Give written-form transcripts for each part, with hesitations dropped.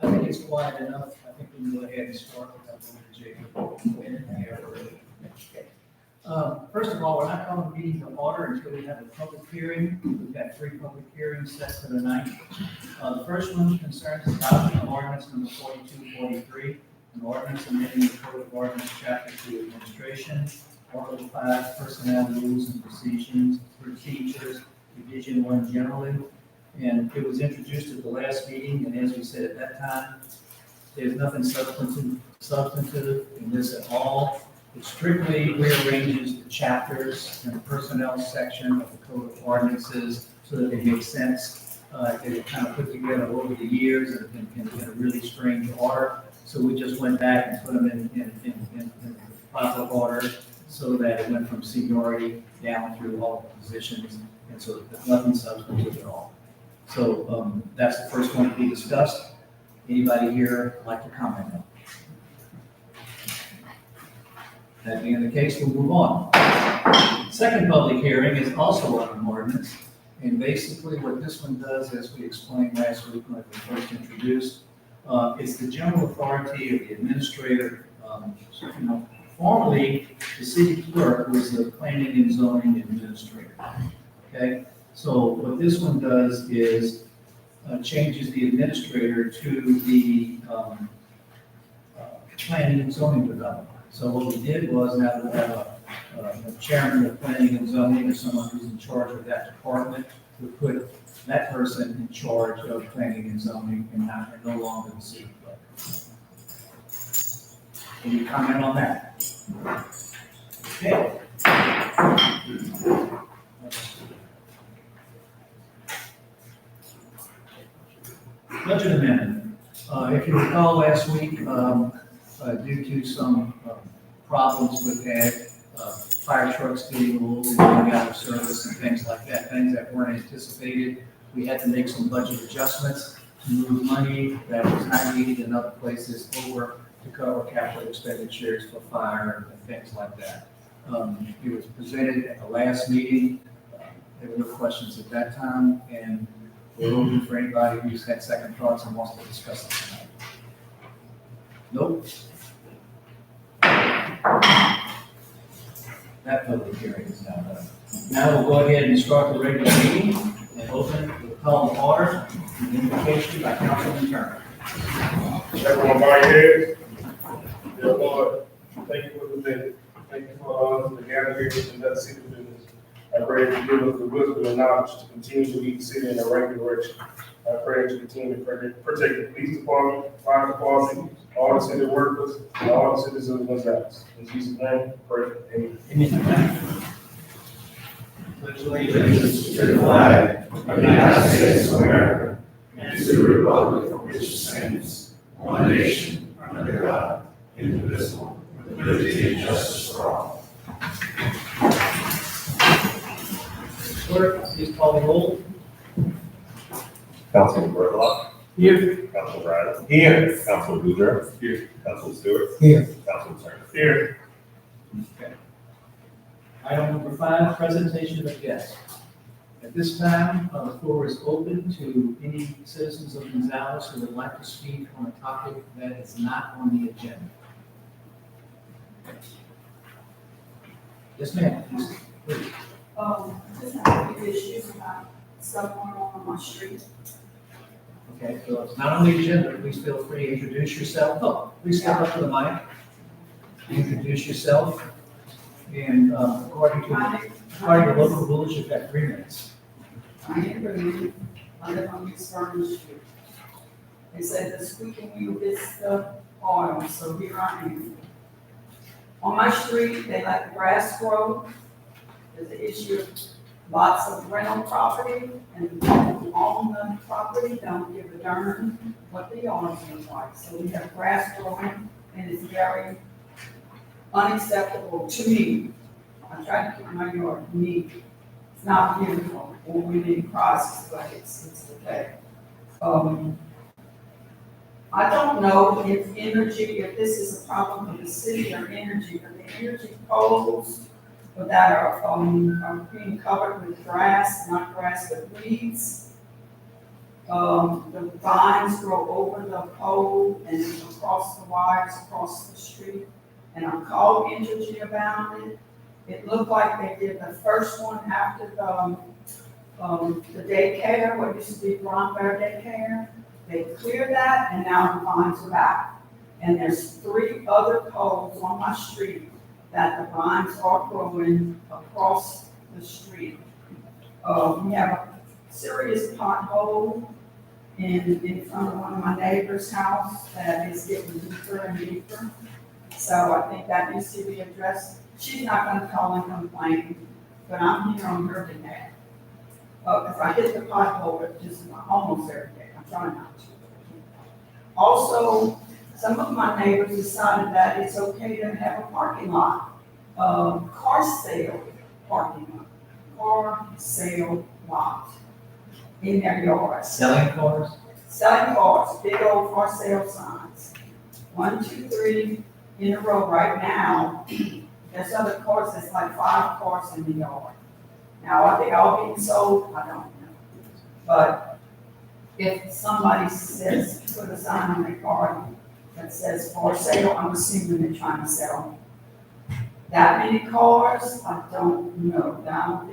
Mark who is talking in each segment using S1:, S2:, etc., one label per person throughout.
S1: I think it's quiet enough. I think we can go ahead and start without going to jail. First of all, we're not calling the meeting to order until we have a public hearing. We've got 3 public hearings set for the night. The first one concerns adoption of ordinance number 4243, an ordinance amending the Code of Ordinance, Chapter 2, Administration, Article 5, Personnel Rules and Procedures, Division 1 generally. And it was introduced at the last meeting, and as we said at that time, there's nothing substantive in this at all. It strictly rearranges the chapters and the personnel section of the Code of Ordinances so that they make sense. They were kind of put together over the years and in a really strange order. So we just went back and put them in proper order so that it went from seniority down through all the positions, and so there's nothing substantive at all. So that's the first one to be discussed. Anybody here like to comment on it? That being the case, we'll move on. Second public hearing is also on an ordinance, and basically what this one does, as we explained last week when it was first introduced, is the general authority of the administrator. Formerly, the city clerk was the planning and zoning administrator. Okay, so what this one does is changes the administrator to the planning and zoning developer. So what we did was, now we have a chairman of planning and zoning, or someone who's in charge of that department, we put that person in charge of planning and zoning and no longer the city clerk. Any comment on that? Okay. Budget amendment. If you recall last week, due to some problems with that, fire trucks getting a little going out of service and things like that, things that weren't anticipated, we had to make some budget adjustments to move money that was not needed in other places over to cover capital expenditures for fire and things like that. It was presented at the last meeting. There were no questions at that time, and we're open for anybody who's had second thoughts and wants to discuss it tonight. Nope. That public hearing is now done. Now we'll go ahead and start the regular meeting and open the call to order, an invocation by Councilman Turner.
S2: Everyone bow your heads. Dear Lord, thank you for the day. Thank you for allowing us to gather here to conduct city business. I pray that you give us the wisdom and knowledge to continue to lead the city in the right direction. I pray that you continue to protect the police department, fire department, all the city workers, and all the citizens of Gonzales. In Jesus' name, pray. Amen.
S3: Pledge allegiance to the flag of the United States of America and to the republic for which it stands, one nation, under God, indivisible, with liberty and justice for all.
S1: Clerk, please call the roll.
S4: Councilman Berthelot.
S1: Here.
S4: Councilman Riley. Here. Councilman Boudreaux. Here. Councilman Stewart.
S1: Here.
S4: Councilman Turner.
S2: Here.
S1: Okay. Item number 5, presentation of guests. At this time, the floor is open to any citizens of Gonzales who would like to speak on a topic that is not on the agenda. Yes, ma'am. Please.
S5: Just have a few issues about stuff going on my street.
S1: Okay, so it's not on the agenda. Please feel free to introduce yourself. Oh, please step up to the mic. Introduce yourself. And according to local rules, you've got 3 minutes.
S5: I agree. I live on East Vernon Street. They said the squeaking wheel gets the oil, so here I am. On my street, they let the grass grow. There's an issue of lots of rental property, and the people who own the property don't give a darn what the yards look like. So we have grass growing, and it's very unacceptable to me. I try to keep my yard neat. It's not beautiful, or we need process, but it's okay. I don't know if this is a problem for the city or energy, but the energy poles that are being covered with grass, not grass, but weeds. The vines grow over the pole and across the wires across the street. And I called Energy about it. It looked like they did the first one after the daycare, what used to be Bear Daycare. They cleared that, and now the vines are back. And there's 3 other poles on my street that the vines are growing across the street. We have a serious pothole in front of one of my neighbor's house that is getting deeper and deeper. So I think that needs to be addressed. She's not gonna call and complain, but I'm here on her behalf. Because I hit the pothole just almost every day. I'm trying not to. Also, some of my neighbors decided that it's okay to have a parking lot, car sale in their yards.
S1: Selling cars?
S5: Selling cars, big old car sale signs. 1, 2, 3 in a row right now. There's other cars, there's like 5 cars in the yard. Now, are they all being sold? I don't know. But if somebody says, put a sign on their car that says for sale, I'm assuming they're trying to sell that many cars. I don't know. I don't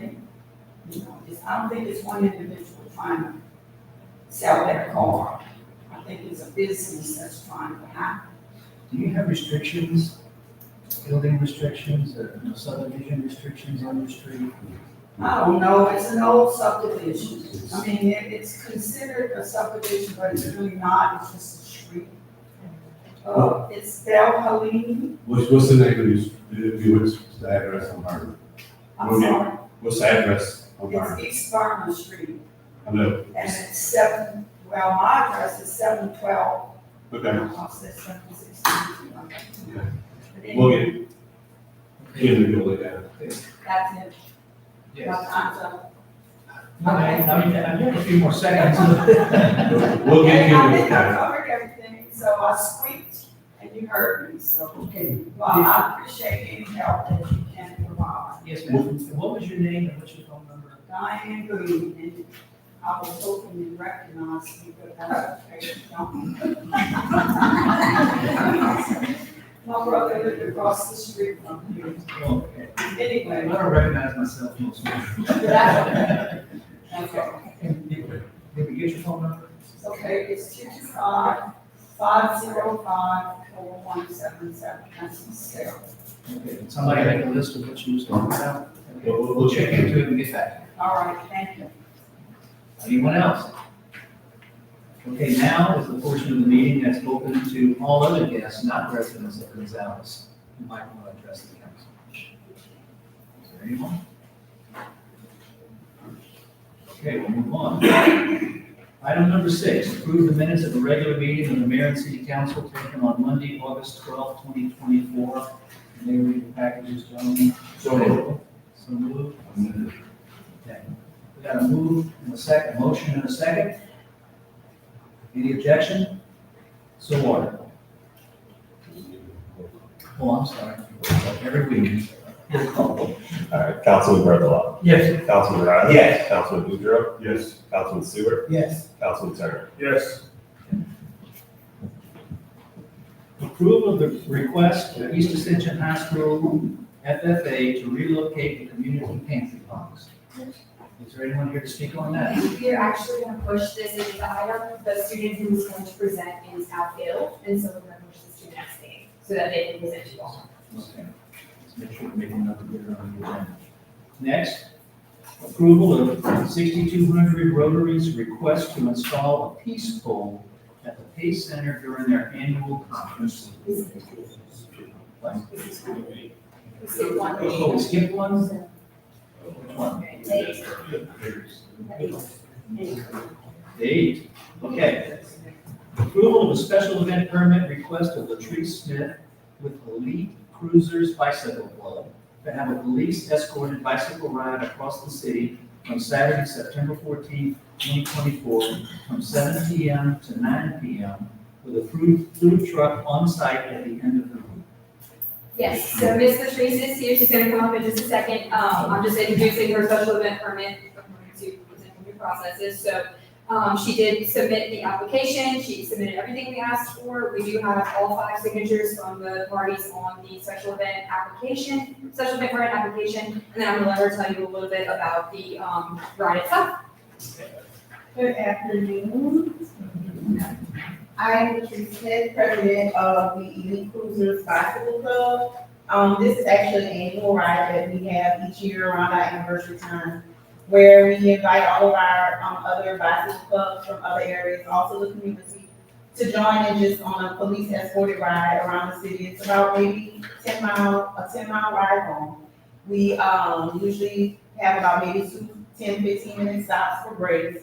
S5: think it's one individual trying to sell their car. I think it's a business that's trying to happen.
S1: Do you have restrictions, building restrictions, or subdivision restrictions on your street?
S5: I don't know, it's an old subdivision. I mean, it's considered a subdivision, but it's really not, it's just a street. It's Bel Helene.
S6: What's the name of what's the address on Harvard?
S5: I'm sorry,
S6: What's the address on
S5: it's
S6: Harvard?
S5: East Vernon Street.
S6: I know.
S5: And it's my address is 712
S6: Okay,
S5: Process 716. But anyway,
S6: we'll get individually down.
S5: That's it. My
S1: Yes.
S5: time's up.
S1: Okay, now you have a few more seconds.
S6: We'll get
S5: And
S6: you
S5: I
S6: in
S5: think
S6: the
S5: I
S6: time.
S5: covered everything, so I squeaked and you heard me, so.
S1: Okay.
S5: Well, I appreciate any help that you can provide.
S1: Yes, ma'am. What was your name and what's your phone number?
S5: Diane Green, and I was hoping you recognized me, but that's okay. My brother lived across the street from you.
S1: Okay. I
S5: Anyway,
S1: don't recognize myself most of the
S5: that's okay. That's okay.
S1: time. Did we get your phone number?
S5: Okay, it's 225-505-4177. That's the cell.
S1: Okay, can somebody make a list of what you was talking about? Okay, we'll check into it and get back.
S5: All right, thank you.
S1: Anyone else? Okay, now is the portion of the meeting that's open to all other guests, not residents of Gonzales, who might want to address the council. Is there anyone? Okay, we'll move on. Item number 6, approve the minutes of the regular meeting of the mayor and city council taken on Monday, August 12, 2024. May we read the packages, gentlemen?
S6: So moved.
S1: So moved. Okay. We got a move and a second, motion and a second. Any objection? So ordered. Oh, I'm sorry. Every week. Roll call.
S4: All right, Councilman Berthelot.
S1: Yes.
S4: Councilman Riley.
S6: Yes.
S4: Councilman Boudreaux.
S6: Yes.
S4: Councilman Stewart.
S1: Yes.
S4: Councilman Turner.
S2: Yes.
S1: Approval of the request for East Ascension High School FFA to relocate the community pantry box. Is there anyone here to speak on that?
S7: We are actually going to push this as the item. The student who is going to present is out ill, and so we're going to push this to the next day so that they can present to you all.
S1: Okay. Let's make sure we make another good on the agenda. Next, approval of 6200 Rotary's request to install a peace pole at the Pace Center during their annual conference. What?
S7: We skip one.
S1: Oh, we skipped one? Which one? Eight. Okay. Approval of a special event permit request of Latrice Smith with Elite Cruisers Bicycle Club to have a police escorted bicycle ride across the city on Saturday, September 14th, 2024, from 7 p.m. to 9 p.m. with a food truck on site at the end of the route.
S7: Yes, so Ms. Latrice is here. She's going to come up in just a second. I'm just introducing her special event permit according to present new processes. So she did submit the application. She submitted everything we asked for. We do have all 5 signatures from the parties on the special event application, special event permit application. And then I'm going to let her tell you a little bit about the ride itself.
S8: Good afternoon. I'm Latrice Smith, president of the Elite Cruisers Bicycle Club. This is actually an annual ride that we have each year around our anniversary time, where we invite all of our other bicycle clubs from other areas, also the community, to join in just on a police escorted ride around the city. It's about maybe a 10 mile ride long. We usually have about maybe 10-15 minute stops for breaks.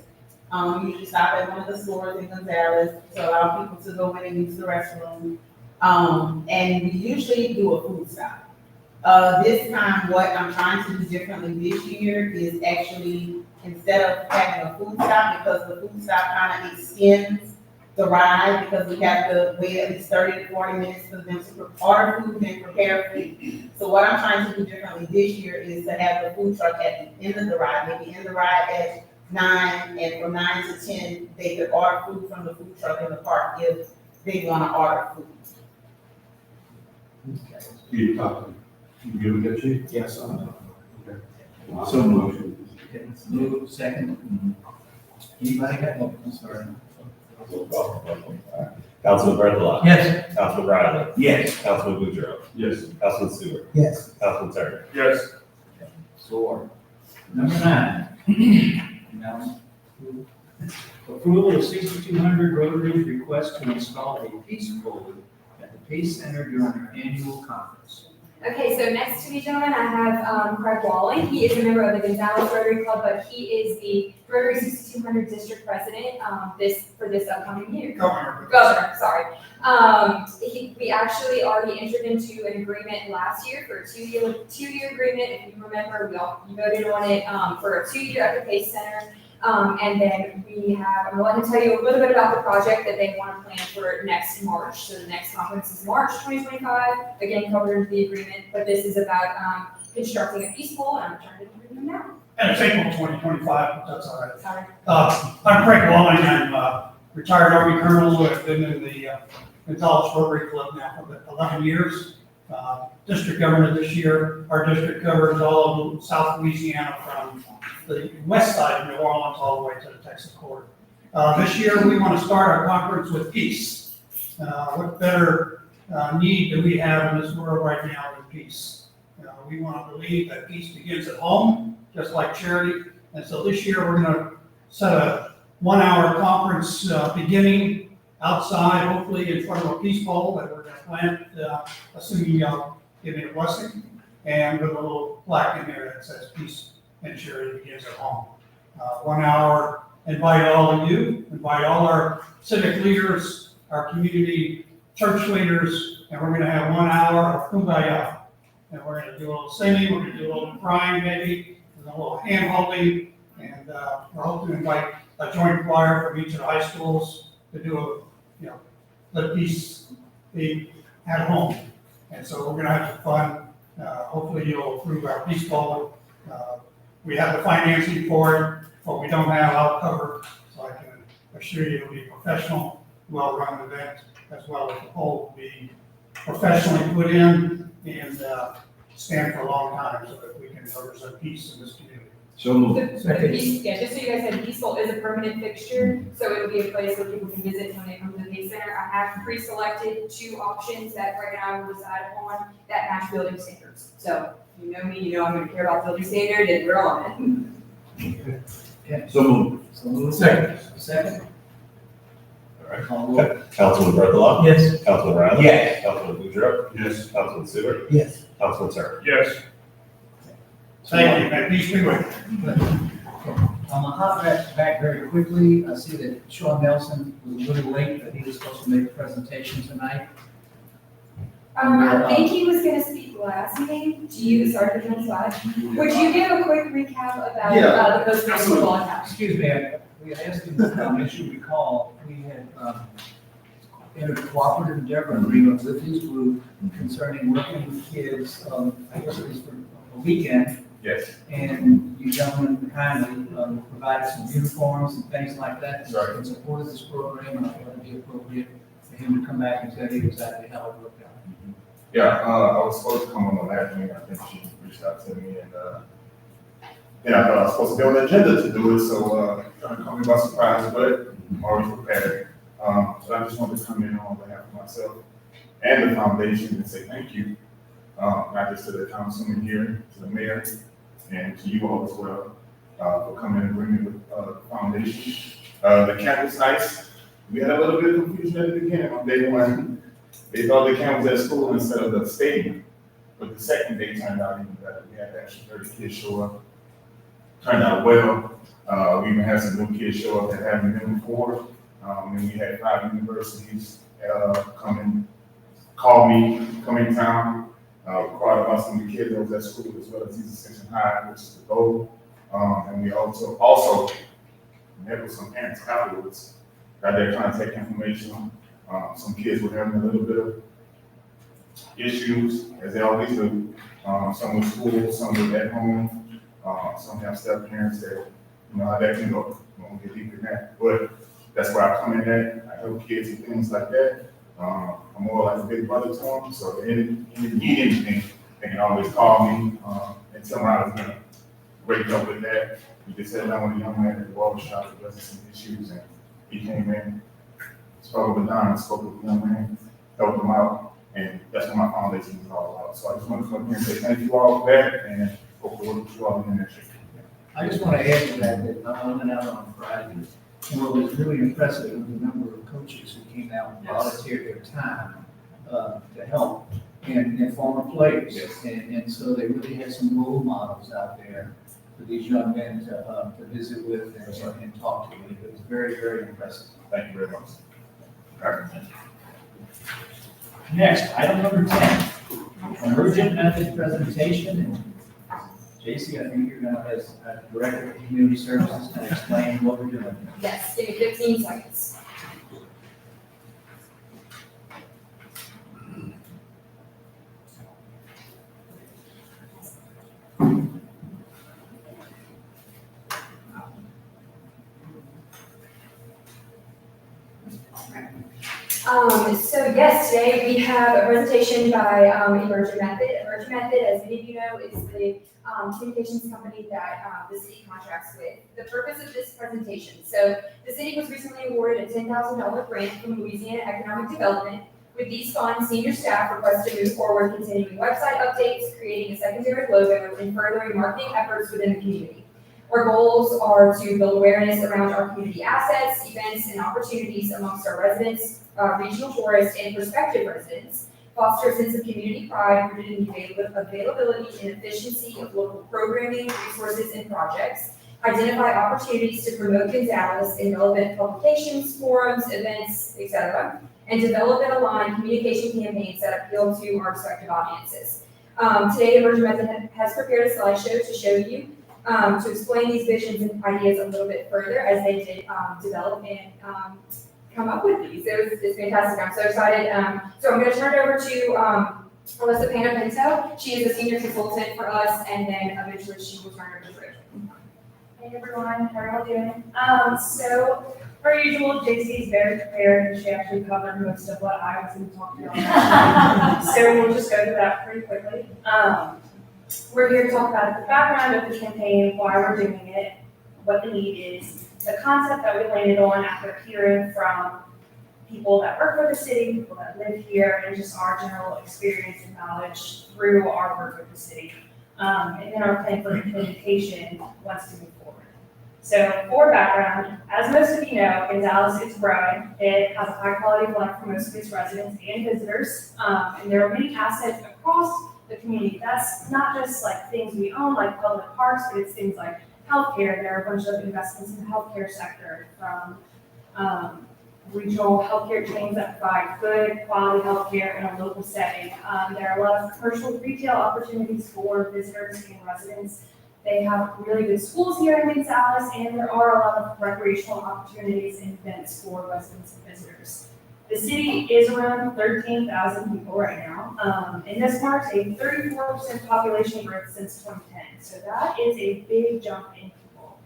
S8: We usually stop at one of the stores in Gonzales to allow people to go in and use the restroom. And we usually do a food stop. This time, what I'm trying to do differently this year is actually, instead of having a food stop, because the food stop kind of extends the ride, because we have to wait at least 30 to 40 minutes for them to order food and prepare food. So what I'm trying to do differently this year is to have the food truck at the end of the ride, maybe end the ride at 9, and from 9 to 10, they could order food from the food truck in the park if they want to order food.
S6: You give it to you?
S3: Yes.
S6: Okay.
S3: So motion.
S1: Okay, move second. Anybody got, oh, I'm sorry.
S4: Councilman Berthelot.
S1: Yes.
S4: Councilman Riley.
S3: Yes.
S4: Councilman Boudreaux.
S6: Yes.
S4: Councilman Stewart.
S1: Yes.
S4: Councilman Turner.
S2: Yes.
S1: So ordered. Number 9. Now, approval of 6200 Rotary's request to install a peace pole at the Pace Center during their annual conference.
S7: Okay, so next to me, gentlemen, I have Craig Walling. He is a member of the Gonzales Rotary Club, but he is the Rotary 6200 District President for this upcoming year. Governor, sorry. We actually already entered into an agreement last year for a two-year agreement. If you remember, you voted on it for a 2-year at the Pace Center. And then I'm going to tell you a little bit about the project that they want to plan for next March. So the next conference is March 2025, again covered in the agreement, but this is about constructing a peace pole, and I'm turning it over to them now.
S9: And it's April 2025, but that's all right.
S7: Sorry.
S9: I'm Craig Walling. I'm retired Army Colonel. I've been in the Gonzales Rotary Club now for about 11 years. District Governor this year. Our district covers all of South Louisiana from the west side of New Orleans all the way to the Texas border. This year, we want to start our conference with peace. What better need do we have in this world right now than peace? We want to believe that peace begins at home, just like charity. And so this year, we're going to set a 1-hour conference beginning outside, hopefully in front of a peace pole that we're going to plant, assuming y'all give me a blessing, and with a little plaque in there that says peace and charity begins at home. 1 hour, invite all of you, invite all our civic leaders, our community church leaders, and we're going to have 1 hour of kumbaya. And we're going to do a little singing, we're going to do a little crying maybe, and a little hand holding, and we're hoping to invite a joint choir from each of the high schools to do let peace be at home. And so we're going to have some fun. Hopefully you'll approve our peace pole. We have the financing for it, but we don't have I'll cover, so I can assure you it'll be a professional, well-run event, as well as the pole will be professionally put in and stand for a long time so that we can represent peace in this community.
S4: So moved.
S7: The peace, yeah, just so you guys know, Peace Bowl is a permanent fixture, so it'll be a place where people can visit when they come to the Pace Center. I have pre-selected 2 options that Greg and I will decide upon that match building standards. So you know me, you know I'm going to care about building standard, and we're on it.
S4: So moved.
S1: So move second. Second?
S4: All right.
S1: Call roll.
S4: Councilman Berthelot.
S1: Yes.
S4: Councilman Riley.
S3: Yes.
S4: Councilman Boudreaux.
S6: Yes.
S4: Councilman Stewart.
S1: Yes.
S4: Councilman Sarah.
S2: Yes.
S9: Thank you, may peace be with you.
S1: I'm gonna hop back very quickly. I see that Sean Nelson was a little late, but he was supposed to make a presentation tonight.
S7: I think he was going to speak last meeting. Sorry for the slide. Would you give a quick recap about the Coast Guard football account?
S1: Excuse me, we had asked him, as you recall, we had entered a cooperative endeavor agreement with his group concerning working with kids, I guess it was for a weekend.
S4: Yes.
S1: And you gentlemen kindly provided some uniforms and things like that
S4: Right.
S1: in support of this program, and I thought it'd be appropriate for him to come back and tell you exactly how it worked out.
S3: Yeah, I was supposed to come on the last meeting, I think she reached out to me, and I thought I was supposed to be on the agenda to do it, so trying to come in by surprise, but I'm already prepared. So I just wanted to come in on behalf of myself and the foundation and say thank you, not just to the councilman here, to the mayor, and to you all as well, for coming in agreement with the foundation. The camp was nice. We had a little bit of confusion at the beginning on day one. They thought the camp was at school instead of the stadium, but the second day turned out even better. We had actually 30 kids show up. Turned out well. We even had some new kids show up that hadn't been before. And we had 5 universities call me, come in town, inquire about some of the kids that was at school as well as Easy Section High, which is the goal. And we also met with some parents afterwards, got their contact information. Some kids were having a little bit of issues, as they always do. Some with school, some with at home. Some have step parents that, how that can go. We won't get deep in that. But that's where I come in at. I help kids and things like that. I'm more like a big brother to them. So if they need anything, they can always call me and tell me I was going to break up with that. We just sat down with a young man at the barbershop addressing some issues, and he came in, spoke with Don, spoke with the young man, helped him out, and that's what my foundation is all about. So I just want to come here and say thank you all for that, and hope to work with you all in the next year.
S1: I just want to add to that I went out on Friday, and what was really impressive was the number of coaches who came out and volunteered their time to help and former players.
S4: Yes.
S1: And so they really had some role models out there for these young men to visit with and talk to. It was very, very impressive.
S4: Thank you very much.
S1: Next, item number 10, emergent method presentation. And JC, I think you're gonna, as Director of Community Services, to explain what we're doing.
S7: Yes, give me 15 seconds. So yes, today we have a presentation by Emergent Method. Emergent Method, as many of you know, is the communications company that the city contracts with. The purpose of this presentation, so the city was recently awarded a $10,000 grant from Louisiana Economic Development. With these funds, senior staff request to move forward continuing website updates, creating a secondary logo, and furthering marketing efforts within the community. Our goals are to build awareness around our community assets, events, and opportunities amongst our residents, regional tourists, and prospective residents, foster a sense of community pride rooted in the availability and efficiency of local programming, resources, and projects, identify opportunities to promote Gonzales in relevant publications, forums, events, etc., and develop and align communication campaigns that appeal to our respective audiences. Today, Emergent Method has prepared a slideshow to show you to explain these visions and ideas a little bit further as they did develop and come up with these. It's fantastic. I'm so excited. So I'm going to turn it over to Alyssa Panapinto. She is a senior consultant for us, and then eventually she will turn it over to Rachel.
S10: Hey everyone, how are you doing? So per usual, JC is very prepared and she actually covered most of what I was going to talk about. So we'll just go through that pretty quickly. We're here to talk about the background of the campaign, why we're doing it, what the need is, the concept that we landed on after hearing from people that work for the city, people that live here, and just our general experience and knowledge through our work with the city. And then our plan for implementation once to move forward. So for background, as most of you know, Gonzales is growing. It has a high quality of life for most of its residents and visitors. And there are many assets across the community. That's not just like things we own, like public parks, but it's things like healthcare. There are a bunch of investments in the healthcare sector from regional healthcare chains that provide good quality healthcare in a local setting. There are a lot of commercial retail opportunities for visitors and residents. They have really good schools here in Gonzales, and there are a lot of recreational opportunities and events for residents and visitors. The city is around 13,000 people right now, and this marks a 34% population growth since 2010. So that is a big jump in people.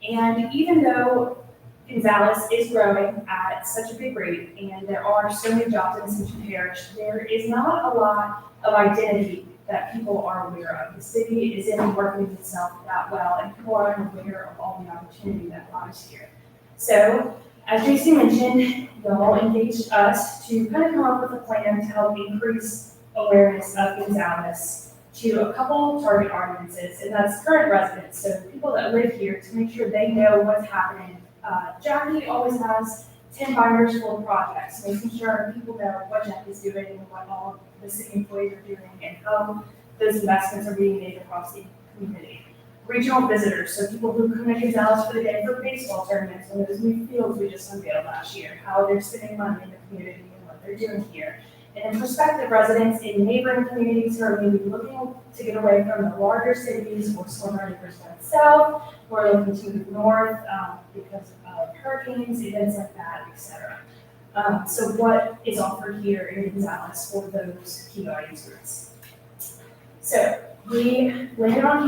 S10: And even though Gonzales is growing at such a big rate, and there are so many jobs in Central Parish, there is not a lot of identity that people are aware of. The city isn't working itself that well, and people aren't aware of all the opportunity that lies here. So, as JC mentioned, y'all engaged us to kind of come up with a plan to help increase awareness of Gonzales to a couple of target audiences, and that's current residents, so people that live here, to make sure they know what's happening. Jackie always has 10 binders full of projects, making sure people know what Jackie's doing and what all of the city employees are doing and how those investments are being made across the community. Regional visitors, so people who come to Gonzales for the day for baseball tournaments and those new fields we just unveiled last year, how they're spending money in the community and what they're doing here. And then prospective residents in neighboring communities who are maybe looking to get away from the larger cities or 400 acres down south, who are looking to move north because of hurricanes, events like that, etc. So what is offered here in Gonzales for those key audience groups? So we landed on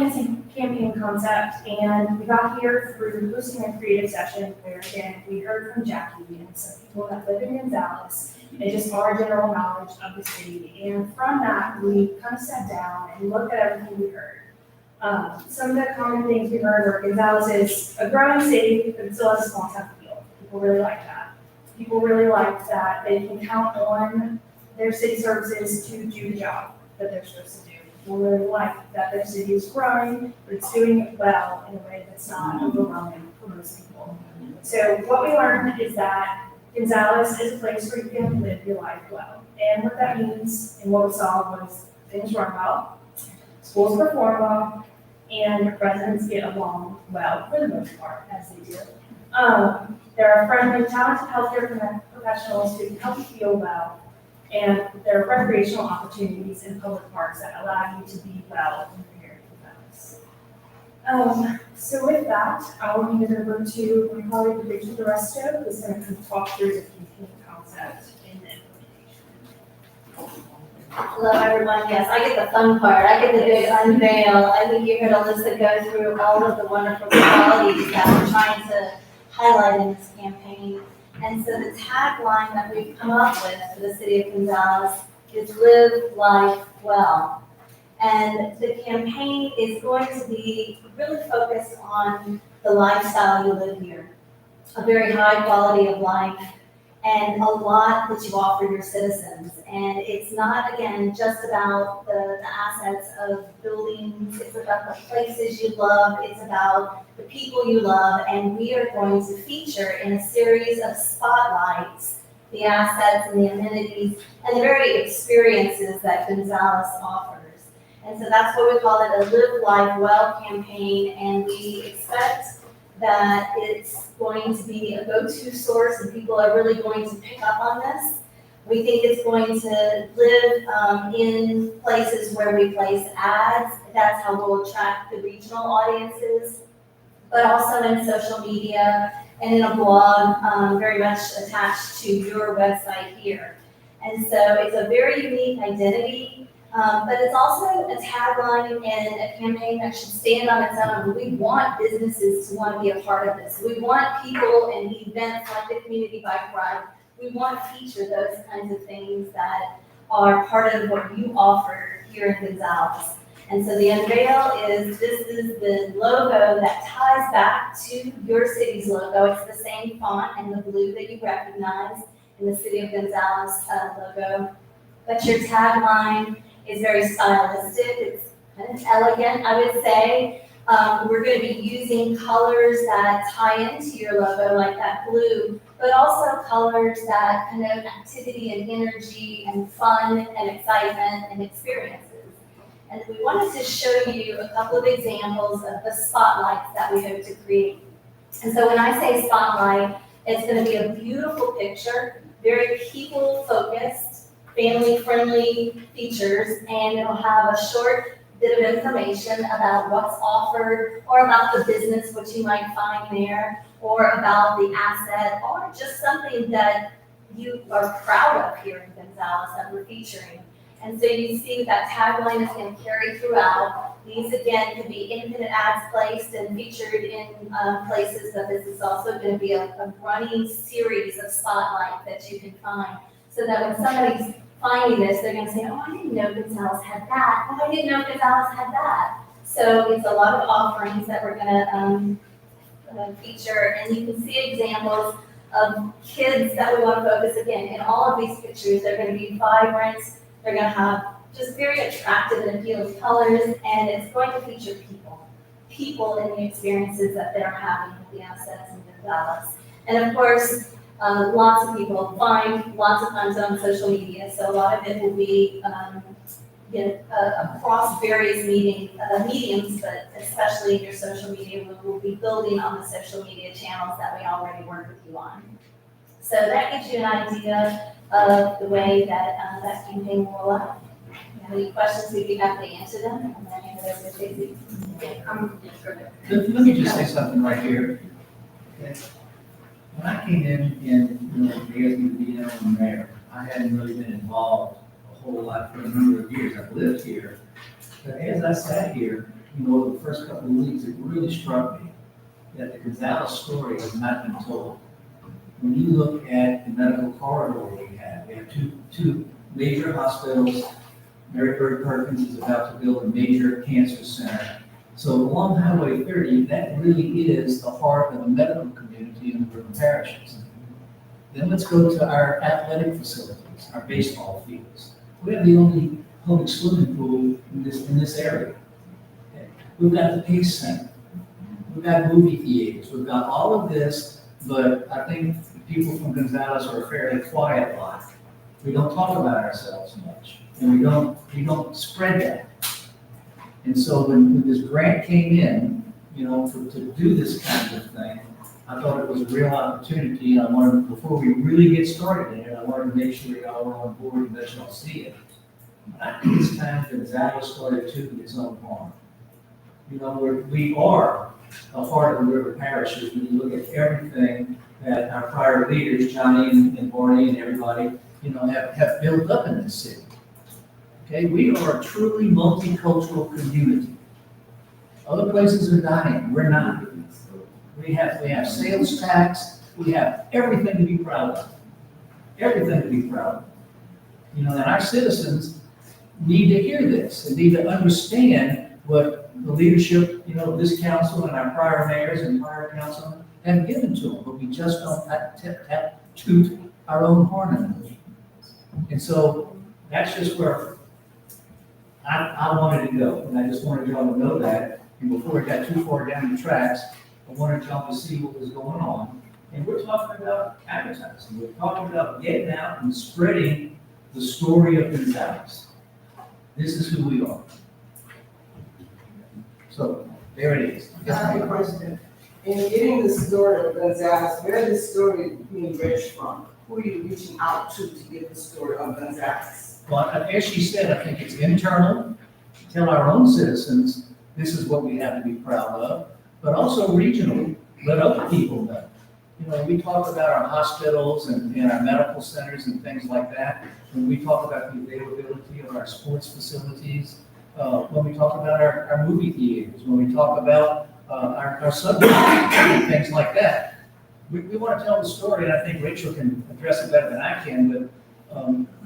S10: campaign concept, and we got here through hosting a creative session where, again, we heard from Jackie and some people that live in Gonzales and just our general knowledge of the city. And from that, we kind of sat down and looked at everything we heard. Some of the common things we heard were Gonzales is a growing city, but it still has a small town feel. People really like that. People really like that they can count on their city services to do the job that they're supposed to do. People really like that their city is growing, but it's doing it well in a way that's not overwhelming for most people. So what we learned is that Gonzales is a place where you can live your life well. And what that means and what we saw was things run well, schools perform well, and residents get along well for the most part, as they do. There are friendly, talented healthcare professionals who can help you feel well, and there are recreational opportunities in public parks that allow you to be well and prepared for those. So with that, I will hand it over to my colleague Rachel DeResto, who's going to talk through the campaign concept and the implementation.
S11: Hello, everyone. Yes, I get the fun part. I get the big unveil. I think you heard Alyssa go through all of the wonderful qualities that we're trying to highlight in this campaign. And so the tagline that we've come up with for the city of Gonzales is live life well. And the campaign is going to be really focused on the lifestyle you live here, a very high quality of life, and a lot that you offer your citizens. And it's not, again, just about the assets of buildings, it's about the places you love, it's about the people you love, and we are going to feature in a series of spotlights the assets and the amenities and the very experiences that Gonzales offers. And so that's what we call it, a Live Life Well campaign, and we expect that it's going to be a go-to source and people are really going to pick up on this. We think it's going to live in places where we place ads. That's how we'll attract the regional audiences, but also in social media and in a blog very much attached to your website here. And so it's a very unique identity. But it's also a tagline and a campaign that should stand on its own. We want businesses to want to be a part of this. We want people and events like the Community Bike Ride. We want to feature those kinds of things that are part of what you offer here in Gonzales. And so the unveil is, this is the logo that ties back to your city's logo. It's the same font and the blue that you recognize in the City of Gonzales logo. But your tagline is very stylistic, it's kind of elegant, I would say. We're going to be using colors that tie into your logo, like that blue, but also colors that connote activity and energy and fun and excitement and experiences. And we wanted to show you a couple of examples of the spotlights that we hope to create. And so when I say spotlight, it's going to be a beautiful picture, very people-focused, family-friendly features, and it'll have a short bit of information about what's offered, or about the business, what you might find there, or about the asset, or just something that you are proud of here in Gonzales that we're featuring. And so you see that tagline is going to carry throughout. These, again, could be independent ads placed and featured in places, but this is also going to be a running series of spotlights that you can find, so that when somebody's finding this, they're going to say, oh, I didn't know Gonzales had that. Oh, I didn't know Gonzales had that. So it's a lot of offerings that we're going to feature, and you can see examples of kids that we want to focus. Again, in all of these pictures, they're going to be vibrant. They're going to have just very attractive and appealing colors, and it's going to feature people in the experiences that they're having with the assets in Gonzales. And of course, lots of people find lots of content on social media, so a lot of it will be across various mediums, but especially in your social media, we'll be building on the social media channels that we already work with you on. So that gives you an idea of the way that that campaign will roll out. If you have any questions, we'd be happy to answer them, and then hand it over to Daisy.
S1: Let me just say something right here. Okay. When I came in as the mayor, I hadn't really been involved a whole lot for a number of years. I've lived here. But as I sat here, the first couple of weeks, it really struck me that the Gonzales story has not been told. When you look at the medical corridor we have two major hospitals. Mary Bird Perkins is about to build a major cancer center. So along Highway 30, that really is the heart of the medical community in the urban parishes. Then let's go to our athletic facilities, our baseball fields. We have the only public swimming pool in this area. Okay. We've got the Pace Center. We've got movie theaters. We've got all of this, but I think people from Gonzales are a fairly quiet lot. We don't talk about ourselves much, and we don't spread that. And so when this grant came in, you know, to do this kind of thing, I thought it was a real opportunity, and I wanted, before we really get started in it, I wanted to make sure y'all were on board and that y'all see it. I think it's time Gonzales started tooting its own horn. You know, we are a heart of the river parishes when you look at everything that our prior leaders, Johnny and Barney and everybody, you know, have built up in this city. Okay, we are a truly multicultural community. Other places are dying, we're not. We have sales tax, we have everything to be proud of. Everything to be proud of. You know, and our citizens need to hear this and need to understand what the leadership, you know, of this council and our prior mayors and prior councilmen have given to them, but we just don't toot our own horn in it. And so that's just where I wanted to go, and I just wanted y'all to know that. And before it got too far down the tracks, I wanted y'all to see what was going on. And we're talking about advertising. We're talking about getting out and spreading the story of Gonzales. This is who we are. So there it is.
S12: I have a question. In getting the story of Gonzales, where is the story being reached from? Who are you reaching out to get the story of Gonzales?
S1: Well, as she said, I think it's internal. Tell our own citizens this is what we have to be proud of, but also regionally, let other people know. You know, we talk about our hospitals and our medical centers and things like that. When we talk about the availability of our sports facilities, when we talk about our movie theaters, when we talk about our subdivisions and things like that. We want to tell the story, and I think Rachel can address it better than I can, but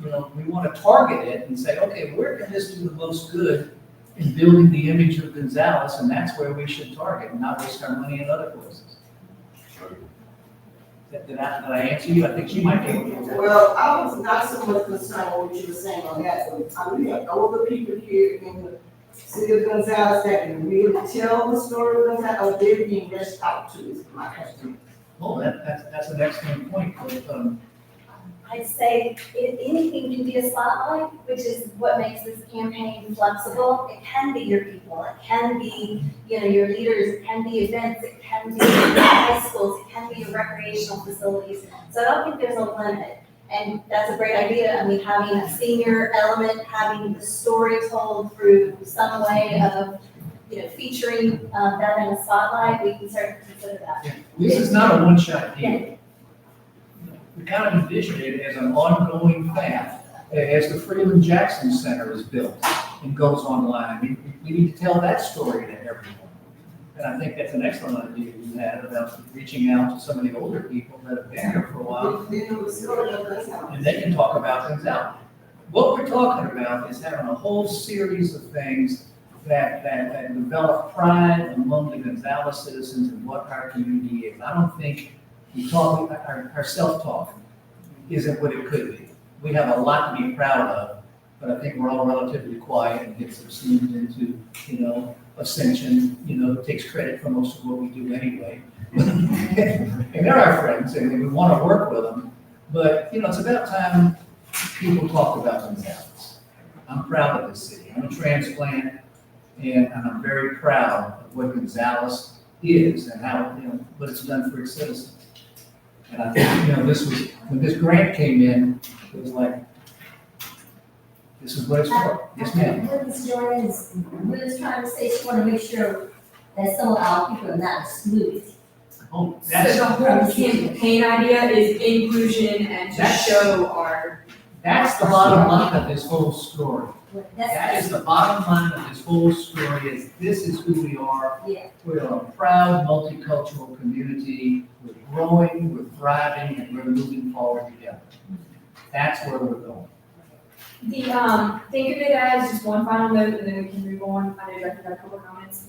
S1: you know, we want to target it and say, okay, where can this do the most good in building the image of Gonzales, and that's where we should target and not waste our money in other places. Did I answer you? I think she might be able to.
S12: Well, I was not so much concerned with what you were saying on that, but we have older people here in the city of Gonzales that can really tell the story of Gonzales, or they're being reached out to, is my question.
S1: Well, that's an excellent point, but,
S11: I'd say if anything can be a spotlight, which is what makes this campaign flexible. It can be your people, it can be, you know, your leaders, it can be events, it can be high schools, it can be your recreational facilities. So I don't think there's a limit. And that's a great idea. I mean, having a senior element, having the story told through some way of, you know, featuring that in a spotlight, we can certainly consider that.
S1: this is not a one-shot deal. We kind of envision it as an ongoing thing, as the Freeland Jackson Center is built and goes online. We need to tell that story to everyone. And I think that's an excellent idea you had about reaching out to some of the older people that have been here for a while. And they can talk about Gonzales. What we're talking about is having a whole series of things that develop pride among the Gonzales citizens and what our community is. I don't think our self-talk isn't what it could be. We have a lot to be proud of, but I think we're all relatively quiet and get subsumed into, you know, Ascension, you know, takes credit for most of what we do anyway. And they're our friends, and we want to work with them, but, you know, it's about time people talk about Gonzales. I'm proud of this city. I'm a transplant, and I'm very proud of what Gonzales is and how, you know, what it's done for its citizens. And I think, you know, when this grant came in, it was like, this is what it's for. Yes, ma'am.
S11: What Ms. Jordan's really trying to say, she want to make sure that some of our people are not excluded.
S1: Oh,
S7: So the whole campaign idea is inclusion and to show our.
S1: That's the bottom line of this whole story. That
S11: That's,
S1: is the bottom line of this whole story, is this is who we are.
S11: yeah.
S1: We're a proud multicultural community. We're growing, we're thriving, and we're moving forward together. That's where we're going.
S7: The, think of it as just one final note and then we can move on. I know Jeff had a couple of comments,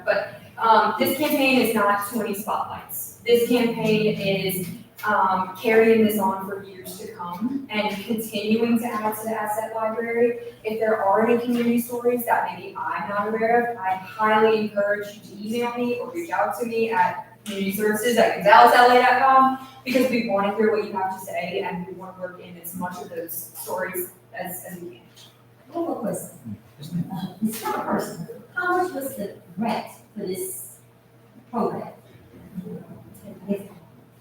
S7: but, this campaign is not 20 spotlights. This campaign is, carrying this on for years to come and continuing to add to the asset library. If there are any community stories that maybe I'm not aware of, I highly encourage you to email me or reach out to me at communityservices@gonzalesla.com, because we want to hear what you have to say, and we want to work in as much of those stories as we can.
S11: One more question. It's not personal. How much was the grant for this program?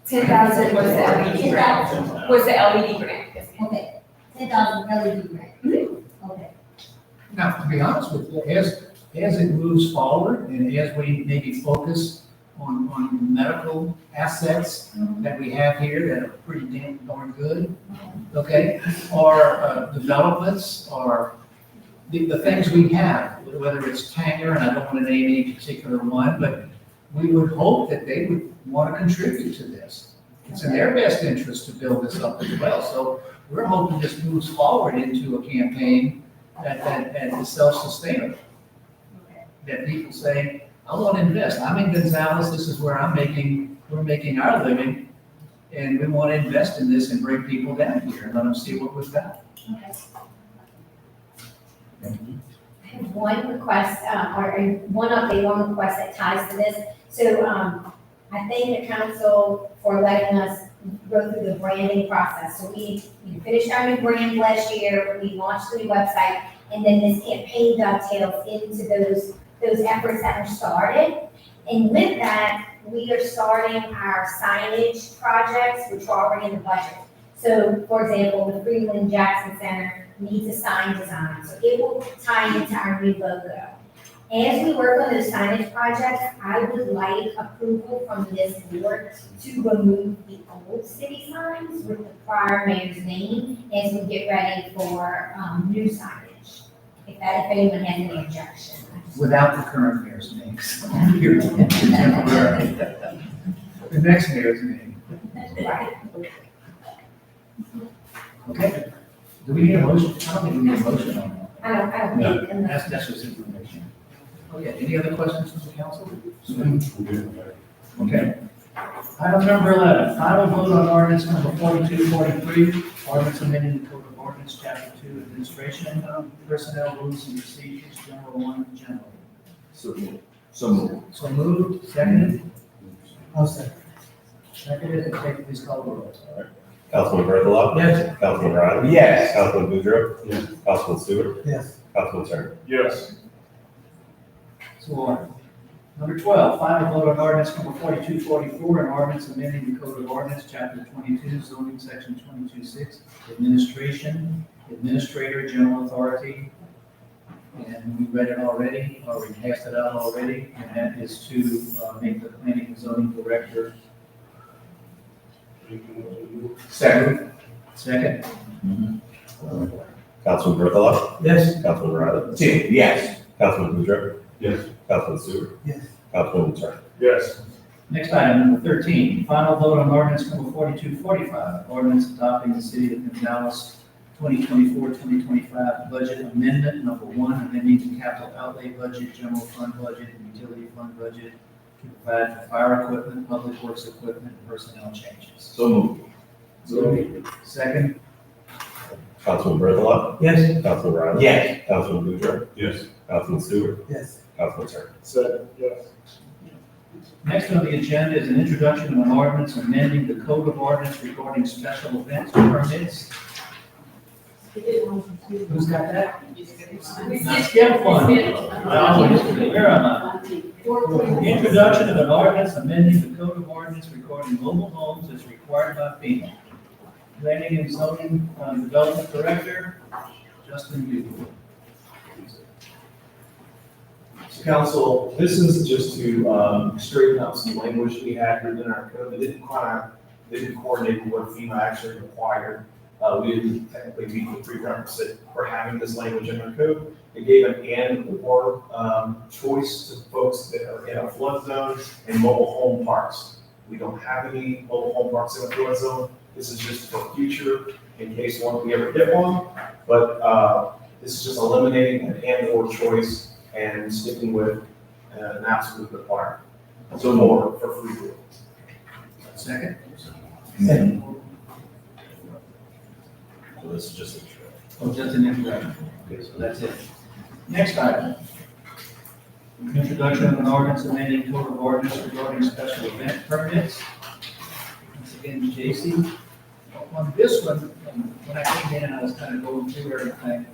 S7: 10,000 was the LED grant.
S11: 10,000.
S7: Was the LED grant, yes, ma'am.
S11: Okay, 10,000 LED grant. Okay.
S1: Now, to be honest with you, as it moves forward and as we maybe focus on medical assets that we have here that are pretty damn darn good, okay? Or developments, or the things we have, whether it's Tanger, and I don't want to name any particular one, but we would hope that they would want to contribute to this. It's in their best interest to build this up as well. So we're hoping this moves forward into a campaign that is self-sustainable. That people say, I want to invest. I'm in Gonzales, this is where we're making our living, and we want to invest in this and bring people down here and let them see what we've got.
S11: Okay. I have one request, or one update, one request that ties to this. So, I thank the council for letting us go through the branding process. So we finished our new brand last year, we launched the new website, and then this campaign dovetails into those efforts that are started. And with that, we are starting our signage projects, which are already in the budget. So, for example, the Freeland Jackson Center needs a sign design, so it will tie into our new logo. As we work on those signage projects, I would like approval from this board to remove the old city signs with the prior mayor's name as we get ready for new signage. If anyone has any objection.
S1: Without the current mayor's names. Here, temporarily. The next mayor's name.
S11: Right.
S1: Okay. Do we need a motion? I don't think we need a motion on that.
S11: I don't
S1: No,
S11: think, unless.
S1: that's just information. Oh, yeah, any other questions from the council? Okay. Item number 11, final vote on ordinance number 4243, ordinance amending the code of ordinance, chapter 2, administration, personnel rules and procedures, general 1, general.
S4: So moved.
S1: So moved, seconded? I'll second. Seconded, and take please call the roll.
S4: Councilman Berthelot.
S1: Yes.
S4: Councilman Riley.
S6: Yes.
S4: Councilman Boudreaux.
S6: Yes.
S4: Councilman Stewart.
S1: Yes.
S4: Councilman Turner.
S2: Yes.
S1: So ordered. Number 12, final vote on ordinance number 4244, an ordinance amending the code of ordinance, chapter 22, zoning section 22.6, administration, administrator, general authority. And we read it already, or we passed it out already, and that is to make the planning and zoning director. Second. Second.
S4: Councilman Berthelot.
S1: Yes.
S4: Councilman Riley.
S6: Yes.
S4: Councilman Boudreaux.
S6: Yes.
S4: Councilman Stewart.
S1: Yes.
S4: Councilman Turner.
S2: Yes.
S1: Next item, number 13, final vote on ordinance number 4245, ordinance adopting the city of Gonzales 2024-2025 budget amendment, number 1, amending the capital outlay budget, general fund budget, and utility fund budget to provide for fire equipment, public works equipment, and personnel changes.
S6: So moved.
S1: Second?
S4: Councilman Berthelot.
S1: Yes.
S4: Councilman Riley.
S6: Yes.
S4: Councilman Boudreaux.
S6: Yes.
S4: Councilman Stewart.
S1: Yes.
S4: Councilman Turner.
S2: Second, yes.
S1: Next on the agenda is an introduction of an ordinance amending the code of ordinance regarding special events permits. Who's got that? Now, skip one. Where am I? Introduction of an ordinance amending the code of ordinance regarding mobile homes as required by FEMA. Planning and zoning development director, Justin Duke.
S13: Council, this is just to straighten up some language we had written in our code that didn't coordinate with what FEMA actually required. We didn't technically meet the prerequisite for having this language in our code. It gave an and or choice to folks that are in a flood zone and mobile home parks. We don't have any mobile home parks in a flood zone. This is just for future, in case we ever get one. But this is just eliminating an and or choice and sticking with an absolute requirement. So more for free will.
S1: Second?
S4: So this is just a
S1: Oh, just an introduction. Okay, so that's it. Next item. Introduction of an ordinance amending code of ordinance regarding special event permits. Once again, J.C. On this one, when I came in and I was kind of going through everything,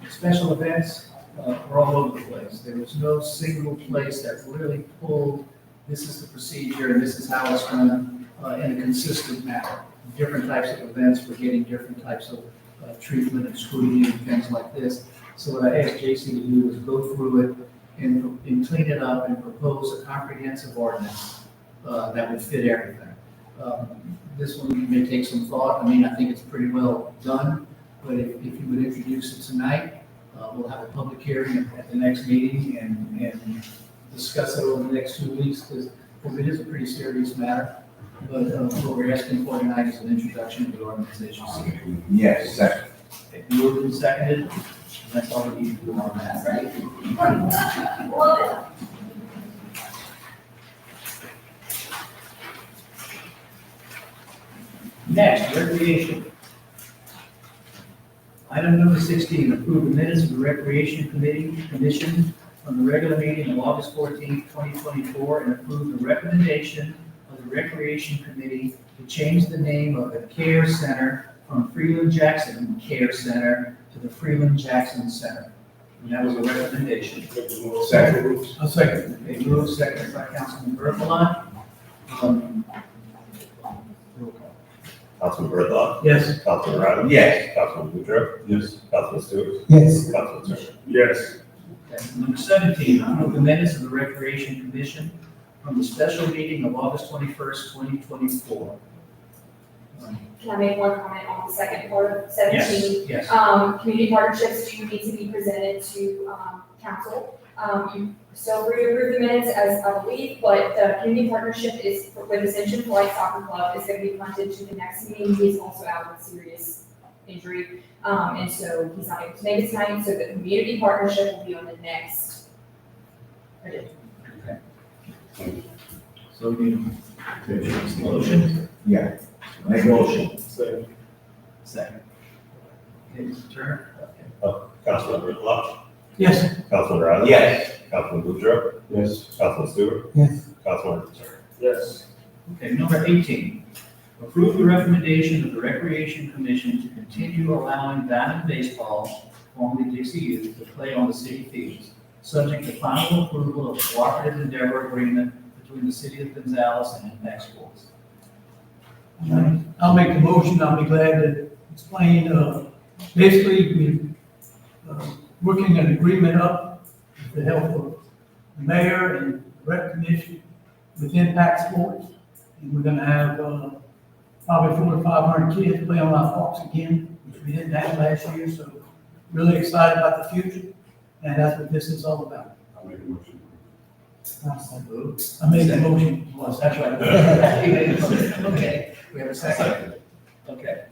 S1: special events were all over the place. There was no single place that really pulled, this is the procedure and this is how it's done in a consistent manner. Different types of events were getting different types of treatment and scrutiny and things like this. So what I asked J.C. to do was go through it and clean it up and propose a comprehensive ordinance that would fit everything. This one may take some thought. I mean, I think it's pretty well done, but if you would introduce it tonight, we'll have a public hearing at the next meeting and discuss it over the next 2 weeks, because it is a pretty serious matter. But what we're asking for tonight is an introduction to the ordinance as you see.
S3: Yes, second.
S1: Okay, moved and seconded. That's all we need to do on that, right? Next, recreation. Item number 16, approve the minutes of the Recreation Commission on the regular meeting of August 14th, 2024, and approve the recommendation of the Recreation Committee to change the name of the Care Center from Freeland Jackson Care Center to the Freeland Jackson Center. And that was a recommendation.
S3: Second.
S1: I'll second. Okay, moved, seconded by Councilman Berthelot.
S4: Councilman Berthelot?
S1: Yes.
S4: Councilman Ryder?
S3: Yes.
S4: Councilman Boudreaux?
S6: Yes.
S4: Councilman Stewart?
S3: Yes.
S4: Councilman Turner?
S2: Yes.
S1: Okay, number 17, approve the minutes of the Recreation Commission from the special meeting of August 21st, 2024.
S7: Can I make one comment on the second part of 17?
S1: Yes.
S7: Community partnerships do need to be presented to, council. You still free to approve the minutes as I believe, but the community partnership is with Ascension Flight Soccer Club is going to be punted to the next meeting. He's also out with serious injury. And so he's not able to make it tonight, so the community partnership will be on the next.
S1: Okay. So you, motion?
S3: Yeah. Make motion.
S2: Second.
S1: Second. Okay, Mr. Turner? Okay.
S4: Councilman Berthelot?
S1: Yes.
S4: Councilman Ryder?
S3: Yes.
S4: Councilman Boudreaux?
S6: Yes.
S4: Councilman Stewart?
S3: Yes.
S4: Councilman Turner?
S2: Yes.
S1: Okay, number 18, approve the recommendation of the Recreation Commission to continue allowing Diamond Baseball, formerly Dixie Youth, to play on the city fields, subject to final approval of a cooperative endeavor agreement between the city of Gonzales and Impact Sports.
S9: I'll make the motion, I'll be glad to explain, basically, we're working an agreement up with the help of the mayor and the rec commission with Impact Sports. And we're gonna have, probably 400 to 500 kids play on our parks again, which we didn't have last year, so really excited about the future, and that's what this is all about.
S6: I'll make a motion.
S9: I made the motion.
S1: Well, that's right. Okay, we have a second. Okay.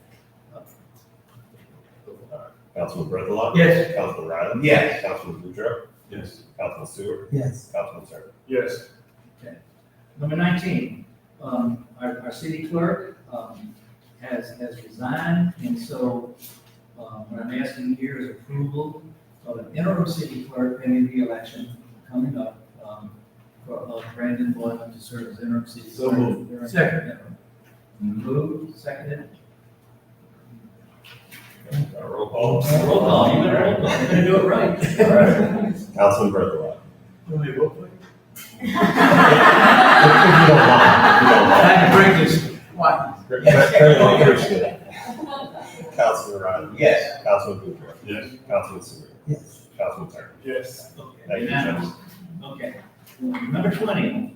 S4: Councilman Berthelot?
S9: Yes.
S4: Councilman Ryder?
S3: Yes.
S4: Councilman Boudreaux?
S6: Yes.
S4: Councilman Stewart?
S3: Yes.
S4: Councilman Turner?
S2: Yes.
S1: Number 19, our city clerk has resigned, and so what I'm asking here is approval of an interim city clerk pending the election coming up for Brandon Boylan to serve as interim city
S3: So
S1: clerk.
S3: moved.
S1: Second. Moved, seconded.
S4: Roll call?
S1: Roll call, you better roll call, you're gonna do it right.
S4: All right. Councilman Berthelot?
S9: I had to break this. Why?
S4: Councilman Ryder?
S3: Yes.
S4: Councilman Boudreaux?
S6: Yes.
S4: Councilman Stewart?
S3: Yes.
S4: Councilman Turner?
S2: Yes.
S4: Thank you, gentlemen.
S1: Okay. Number 20,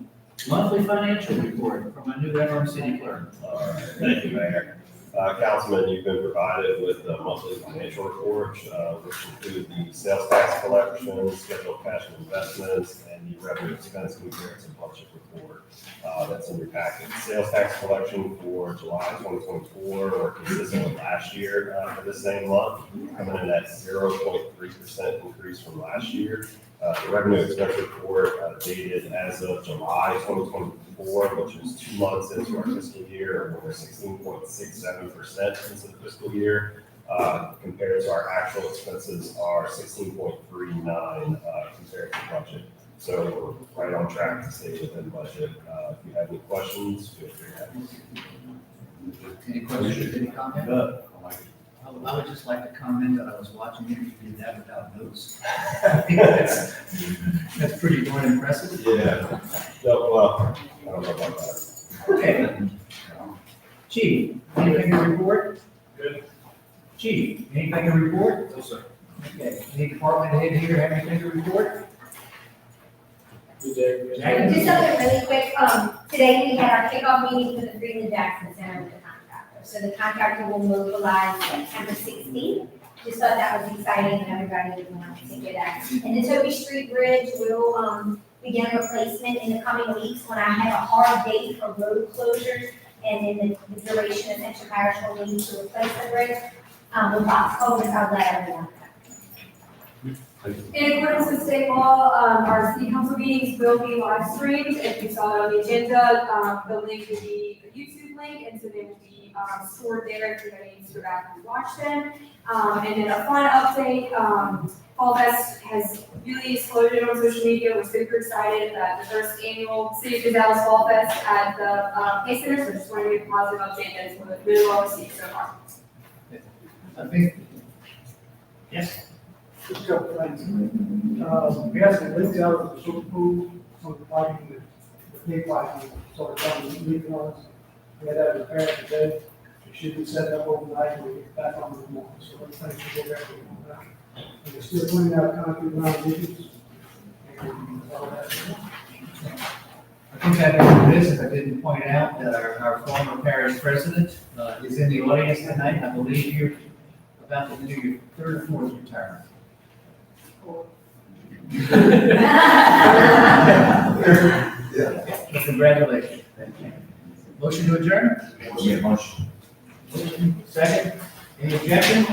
S1: monthly financial report from my new interim city clerk.
S4: All right, thank you, Mayor. Councilman, you've been provided with the monthly financial report, which include the sales tax collection, scheduled cash and investments, and the revenue expense comparison budget report. That's in your packet. Sales tax collection for July 2024, or consistent with last year for the same month, coming in at 0.3% increase from last year. The revenue expense report dated as of July 2024, which is 2 months into our fiscal year, we're 16.67% into the fiscal year, compared to our actual expenses are 16.39 compared to budget. So we're right on track to stay within budget. If you have any questions, feel free to ask.
S1: Any questions, any comment? I would just like to comment that I was watching you, you did that without notes. I think that's pretty darn impressive.
S4: Yeah. No, well, I don't know about that.
S1: Okay. Chief, anything to report?
S2: Good.
S1: Chief, anything to report?
S2: No, sir.
S1: Okay, any department head here have anything to report?
S2: Good day.
S1: Jackie?
S11: Just something really quick, today we had our kickoff meeting for the Freeman Jackson Center with the contractor. So the contractor will mobilize September 16th. Just thought that was exciting and everybody would want to get that. And the Toby Street Bridge will, begin replacement in the coming weeks when I have a hard date for road closures. And in the duration of Central Parish will need to replace the bridge, with box culverts, I'll let everyone know.
S7: In accordance with state law, our city council meetings will be live streamed. If you saw it on the agenda, the link would be a YouTube link, and so they will be stored there if anybody needs to go back and watch them. And then a fun update, Fall Fest has really exploded on social media. We're super excited that the first annual City of Gonzales Fall Fest at the Pace Center, so just wanted to give a positive update that it's really well received so far.
S1: I think, yes.
S9: Just a couple things. We had some leaks out of the swimming pool, some of the piping, the pig piping, sort of coming leaking on us. We had that repaired today. It should be set up overnight and we get back on the morning. So everything should go back to normal. And we're still cleaning out concrete around leaks. And all that.
S1: I think I did this, if I didn't point out that our former parish president is in the audience tonight. I believe you're about to do your third or fourth retirement. Well, congratulations. Motion to adjourn?
S6: Yeah, motion.
S1: Second? Any objection?